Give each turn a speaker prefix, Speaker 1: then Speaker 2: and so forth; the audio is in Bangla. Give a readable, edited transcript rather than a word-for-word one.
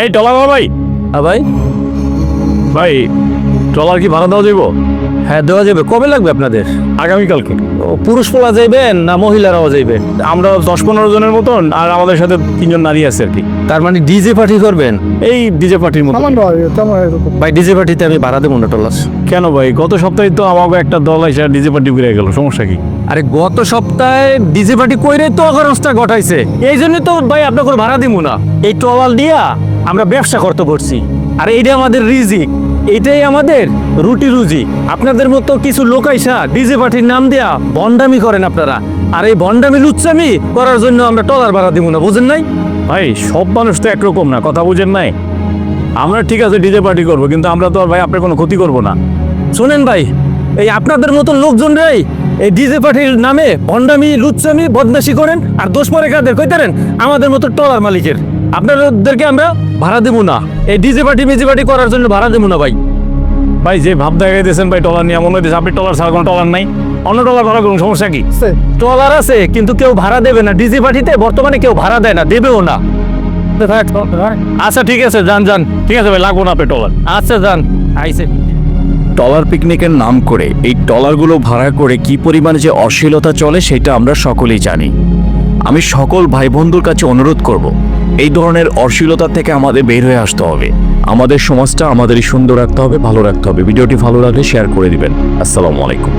Speaker 1: এই টলার ভাই।
Speaker 2: হ্যাঁ ভাই।
Speaker 1: ভাই ট্রলার কি ভাড়া দেওয়া যাবো?
Speaker 2: হ্যাঁ দেওয়া যাবে। কবে লাগবে আপনাদের?
Speaker 1: আগামীকালকে।
Speaker 2: পুরুষ পোলা যাইবেন না মহিলারাও যাইবেন?
Speaker 1: আমরা 10-15 জনের মতন, আর আমাদের সাথে 3 জন নারী আছে আর কি।
Speaker 2: তার মানে ডিজে পার্টি করবেন?
Speaker 1: এই ডিজে পার্টির মতো।
Speaker 2: ভাই ডিজে পার্টিতে আমি ভাড়া দেবো না টলার।
Speaker 1: কেন ভাই? গত সপ্তাহে তো আমাকে একটা দল এসে ডিজে পার্টি ঘুরে গেল, সমস্যা কি?
Speaker 2: আরে গত সপ্তাহে ডিজে পার্টি কইরে তো অগরস্তা ঘটাইছে, এই জন্য তো ভাই আপনাকে ভাড়া দিব না। এই টলাল দিয়া আমরা ব্যবসা করতে করছি, আর এইটা আমাদের রিজিক, এটাই আমাদের রুটি রুজি। আপনাদের মতো কিছু লোক আইসা ডিজে পার্টির নাম দেয়া ভণ্ডামি করেন আপনারা, আর এই ভণ্ডামি লুচ্চামি করার জন্য আমরা টলার ভাড়া দিব না, বুঝেন নাই?
Speaker 1: ভাই সব মানুষ তো একরকম না, কথা বুঝেন নাই? আমরা ঠিক আছে ডিজে পার্টি করবো, কিন্তু আমরা তো আর ভাই আপনার কোনো ক্ষতি করবো না।
Speaker 2: শোনেন ভাই, এই আপনাদের মতো লোকজনরাই এই ডিজে পার্টির নামে ভণ্ডামি লুচ্চামি বদমাশি করেন, আর দোষ পরে কাদের কইতারেন? আমাদের মতো টলার মালিকের। আপনাদেরকে আমরা ভাড়া দেবো না, এই ডিজে পার্টি মিজি পার্টি করার জন্য ভাড়া দেবো না ভাই।
Speaker 1: ভাই যে ভাব দেখাই দিয়েছেন ভাই টলার নিয়ে, মনে হচ্ছে আপনি টলার ছাড়া কোনো টলার নাই, অন্য টলার ভাড়া করুন, সমস্যা কি?
Speaker 2: ট্রলার আছে কিন্তু কেউ ভাড়া দেবে না, ডিজে পার্টিতে বর্তমানে কেউ ভাড়া দেয় না, দেবেও না।
Speaker 1: আচ্ছা ঠিক আছে, যান যান, ঠিক আছে ভাই, লাগবো না আপনি টলার।
Speaker 2: আচ্ছা যান, আইসে।
Speaker 3: টলার পিকনিকের নাম করে এই টলারগুলো ভাড়া করে কি পরিমাণে যে অশ্লীলতা চলে সেটা আমরা সকলেই জানি। আমি সকল ভাই বন্ধুর কাছে অনুরোধ করব, এই ধরনের অশ্লীলতা থেকে আমাদের বের হয়ে আসতে হবে। আমাদের সমাজটা আমাদেরই সুন্দর রাখতে হবে, ভালো রাখতে হবে। ভিডিওটি ভালো লাগলে শেয়ার করে দিবেন। আসসালামু আলাইকুম।